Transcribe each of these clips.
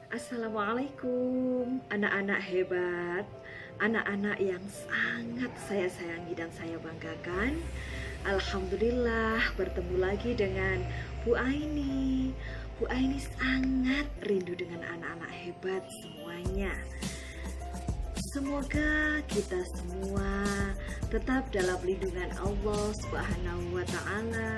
Assalamualaikum, anak-anak hebat, anak-anak yang sangat saya sayangi dan saya banggakan. Alhamdulillah bertemu lagi dengan Bu Aini. Bu Aini sangat rindu dengan anak-anak hebat semuanya. Semoga kita semua tetap dalam lindungan Allah Subhanahu wa Ta'ala.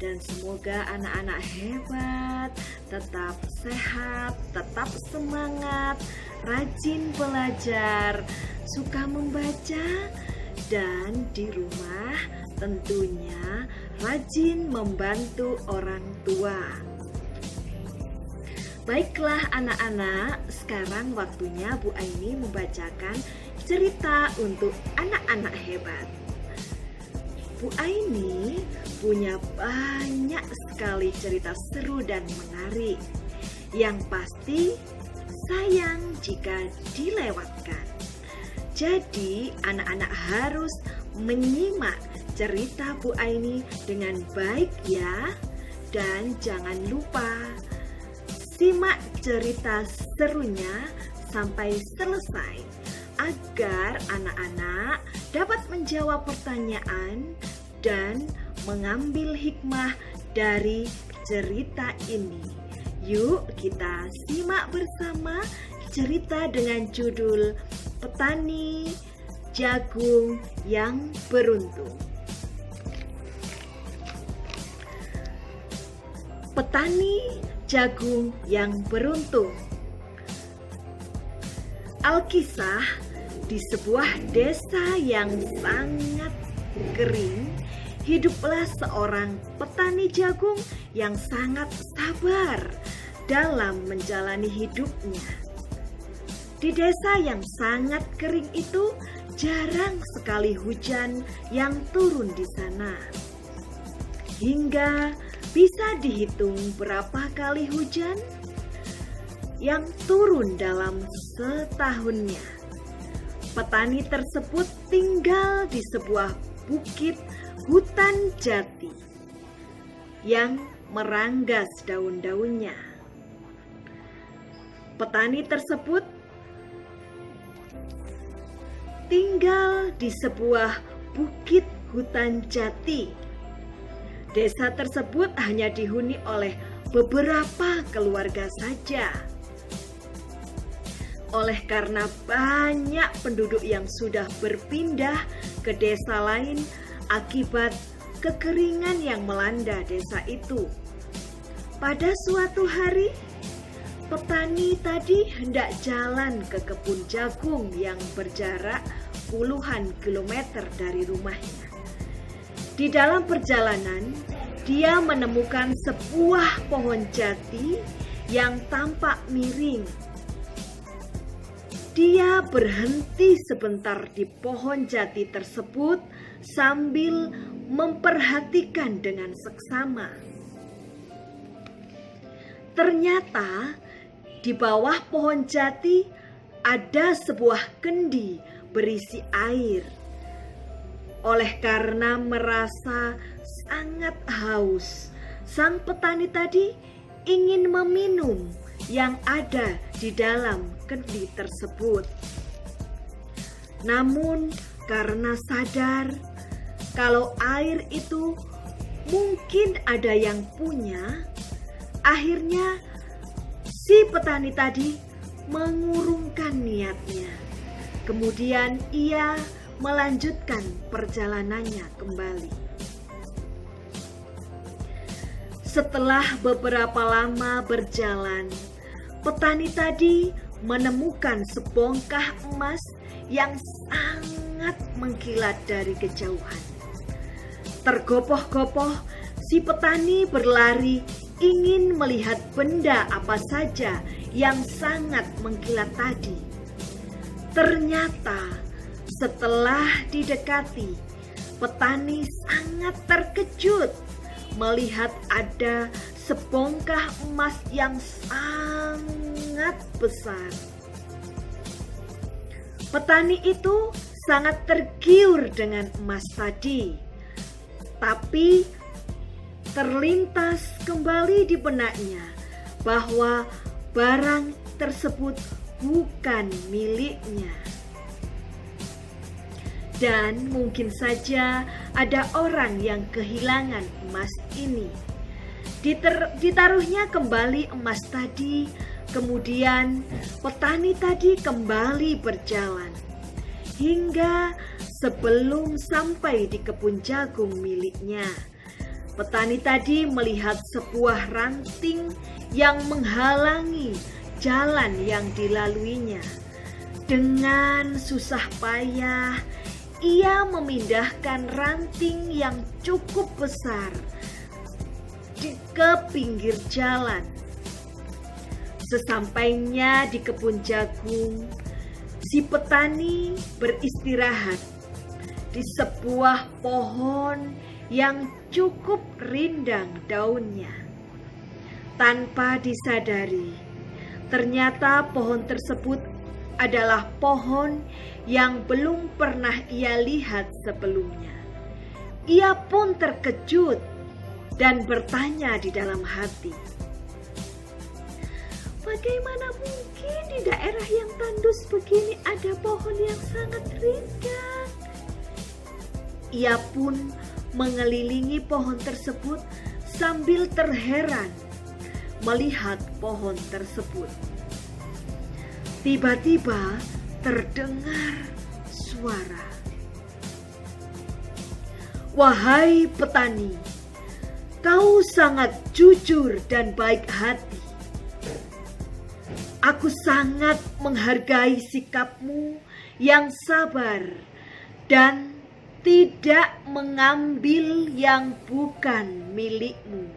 Dan semoga anak-anak hebat tetap sehat, tetap semangat, rajin belajar, suka membaca, dan di rumah tentunya rajin membantu orang tua. Baiklah anak-anak, sekarang waktunya Bu Aini membacakan cerita untuk anak-anak hebat. Bu Aini punya banyak sekali cerita seru dan menarik yang pasti sayang jika dilewatkan. Jadi anak-anak harus menyimak cerita Bu Aini dengan baik ya. Dan jangan lupa simak cerita serunya sampai selesai agar anak-anak dapat menjawab pertanyaan dan mengambil hikmah dari cerita ini. Yuk kita simak bersama cerita dengan judul Petani Jagung yang Beruntung. Petani Jagung yang Beruntung. Alkisah, di sebuah desa yang sangat kering, hiduplah seorang petani jagung yang sangat sabar dalam menjalani hidupnya. Di desa yang sangat kering itu, jarang sekali hujan yang turun di sana. Hingga bisa dihitung berapa kali hujan yang turun dalam setahunnya. Petani tersebut tinggal di sebuah bukit hutan jati yang meranggas daun-daunnya. Petani tersebut tinggal di sebuah bukit hutan jati. Desa tersebut hanya dihuni oleh beberapa keluarga saja. Oleh karena banyak penduduk yang sudah berpindah ke desa lain akibat kekeringan yang melanda desa itu. Pada suatu hari, petani tadi hendak jalan ke kebun jagung yang berjarak puluhan kilometer dari rumahnya. Di dalam perjalanan, dia menemukan sebuah pohon jati yang tampak miring. Dia berhenti sebentar di pohon jati tersebut sambil memperhatikan dengan seksama. Ternyata di bawah pohon jati ada sebuah kendi berisi air. Oleh karena merasa sangat haus, sang petani tadi ingin meminum yang ada di dalam kendi tersebut. Namun karena sadar kalau air itu mungkin ada yang punya, akhirnya si petani tadi mengurungkan niatnya. Kemudian ia melanjutkan perjalanannya kembali. Setelah beberapa lama berjalan, petani tadi menemukan sebongkah emas yang sangat mengkilat dari kejauhan. Tergopoh-gopoh, si petani berlari ingin melihat benda apa saja yang sangat mengkilat tadi. Ternyata setelah didekati, petani sangat terkejut melihat ada sebongkah emas yang sangat besar. Petani itu sangat tergiur dengan emas tadi, tapi terlintas kembali di benaknya bahwa barang tersebut bukan miliknya. Dan mungkin saja ada orang yang kehilangan emas ini. Ditaruhnya kembali emas tadi, kemudian petani tadi kembali berjalan hingga sebelum sampai di kebun jagung miliknya. Petani tadi melihat sebuah ranting yang menghalangi jalan yang dilaluinya. Dengan susah payah, ia memindahkan ranting yang cukup besar ke pinggir jalan. Sesampainya di kebun jagung, si petani beristirahat di sebuah pohon yang cukup rindang daunnya. Tanpa disadari, ternyata pohon tersebut adalah pohon yang belum pernah ia lihat sebelumnya. Ia pun terkejut dan bertanya di dalam hati, bagaimana mungkin di daerah yang tandus begini ada pohon yang sangat rindang? Ia pun mengelilingi pohon tersebut sambil terheran melihat pohon tersebut. Tiba-tiba terdengar suara, "Wahai petani, kau sangat jujur dan baik hati. Aku sangat menghargai sikapmu yang sabar dan tidak mengambil yang bukan milikmu.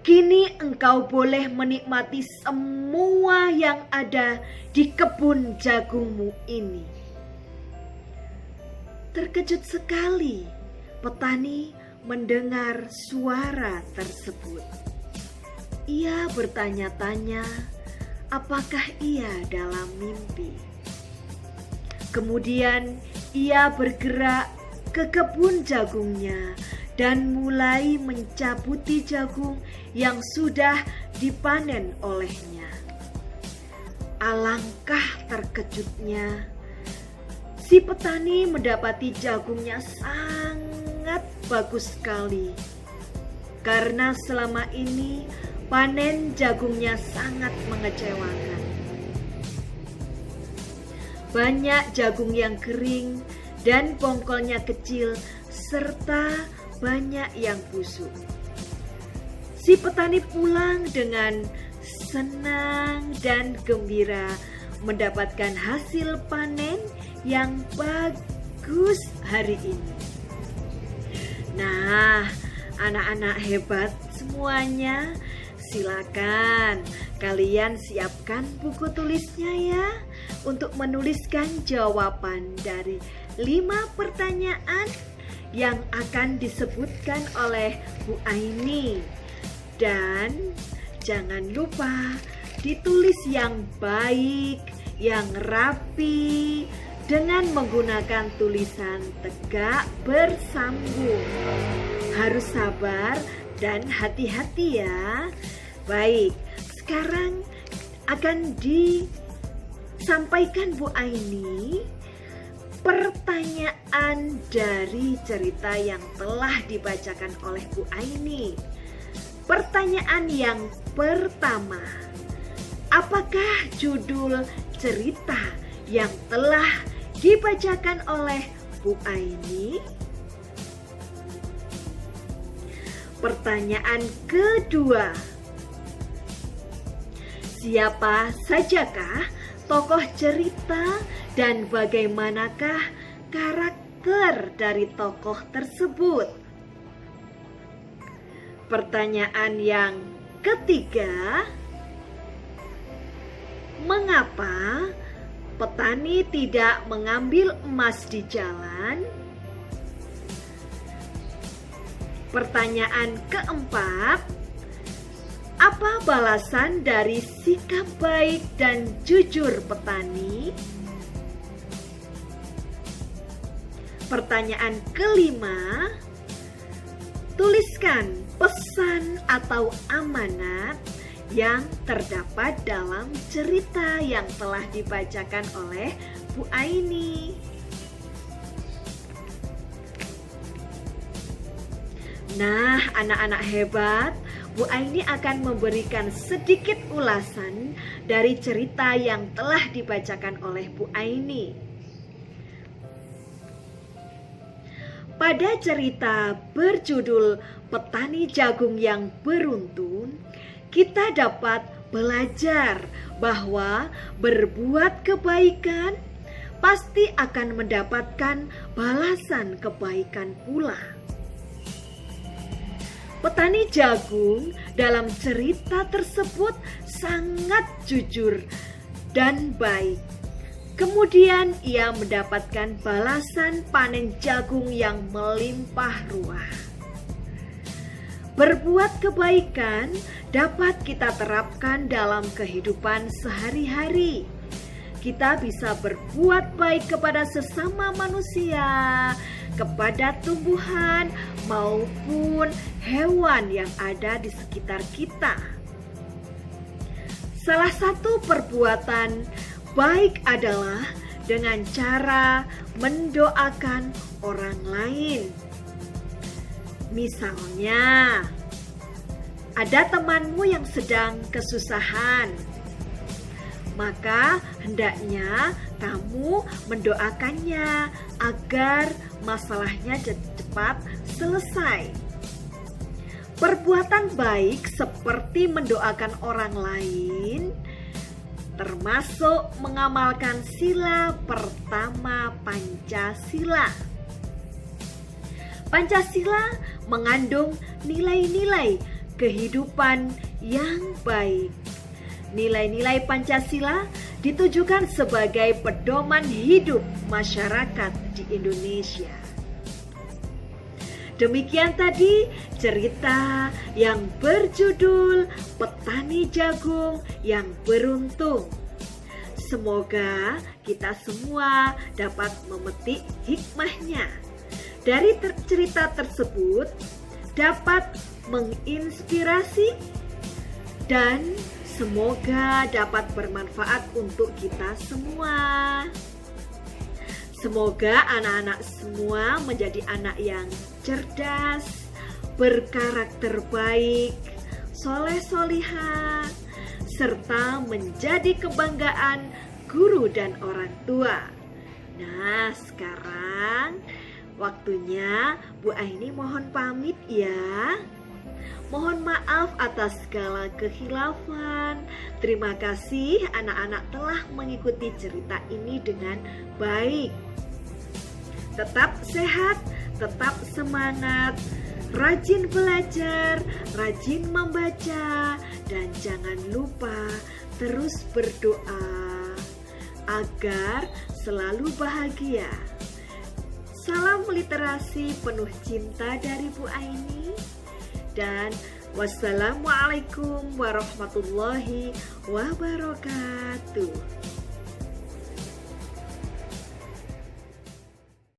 Kini engkau boleh menikmati semua yang ada di kebun jagungmu ini." Terkejut sekali petani mendengar suara tersebut. Ia bertanya-tanya, apakah ia dalam mimpi? Kemudian ia bergerak ke kebun jagungnya dan mulai mencabuti jagung yang sudah dipanen olehnya. Alangkah terkejutnya, si petani mendapati jagungnya sangat bagus sekali, karena selama ini panen jagungnya sangat mengecewakan. Banyak jagung yang kering dan bongkolnya kecil serta banyak yang busuk. Si petani pulang dengan senang dan gembira mendapatkan hasil panen yang bagus hari ini. Nah, anak-anak hebat semuanya, silakan kalian siapkan buku tulisnya ya untuk menuliskan jawaban dari 5 pertanyaan yang akan disebutkan oleh Bu Aini. Dan jangan lupa ditulis yang baik, yang rapi, dengan menggunakan tulisan tegak bersambung. Harus sabar dan hati-hati ya. Baik, sekarang akan disampaikan Bu Aini pertanyaan dari cerita yang telah dibacakan oleh Bu Aini. Pertanyaan yang pertama, apakah judul cerita yang telah dibacakan oleh Bu Aini? Pertanyaan kedua, siapa sajakah tokoh cerita dan bagaimanakah karakter dari tokoh tersebut? Pertanyaan yang ketiga, mengapa petani tidak mengambil emas di jalan? Pertanyaan keempat, apa balasan dari sikap baik dan jujur petani? Pertanyaan kelima, tuliskan pesan atau amanat yang terdapat dalam cerita yang telah dibacakan oleh Bu Aini. Nah, anak-anak hebat, Bu Aini akan memberikan sedikit ulasan dari cerita yang telah dibacakan oleh Bu Aini. Pada cerita berjudul Petani Jagung yang Beruntung, kita dapat belajar bahwa berbuat kebaikan pasti akan mendapatkan balasan kebaikan pula. Petani jagung dalam cerita tersebut sangat jujur dan baik. Kemudian ia mendapatkan balasan panen jagung yang melimpah ruah. Berbuat kebaikan dapat kita terapkan dalam kehidupan sehari-hari. Kita bisa berbuat baik kepada sesama manusia, kepada tumbuhan maupun hewan yang ada di sekitar kita. Salah satu perbuatan baik adalah dengan cara mendoakan orang lain. Misalnya, ada temanmu yang sedang kesusahan, maka hendaknya kamu mendoakannya agar masalahnya cepat selesai. Perbuatan baik seperti mendoakan orang lain termasuk mengamalkan sila pertama Pancasila. Pancasila mengandung nilai-nilai kehidupan yang baik. Nilai-nilai Pancasila ditujukan sebagai pedoman hidup masyarakat di Indonesia. Demikian tadi cerita yang berjudul Petani Jagung yang Beruntung. Semoga kita semua dapat memetik hikmahnya. Dari cerita tersebut dapat menginspirasi dan semoga dapat bermanfaat untuk kita semua. Semoga anak-anak semua menjadi anak yang cerdas, berkarakter baik, soleh-solihah, serta menjadi kebanggaan guru dan orang tua. Nah, sekarang waktunya Bu Aini mohon pamit ya. Mohon maaf atas segala kekhilafan. Terima kasih anak-anak telah mengikuti cerita ini dengan baik. Tetap sehat, tetap semangat, rajin belajar, rajin membaca, dan jangan lupa terus berdoa agar selalu bahagia. Salam literasi penuh cinta dari Bu Aini. Dan wassalamualaikum warahmatullahi wabarakatuh.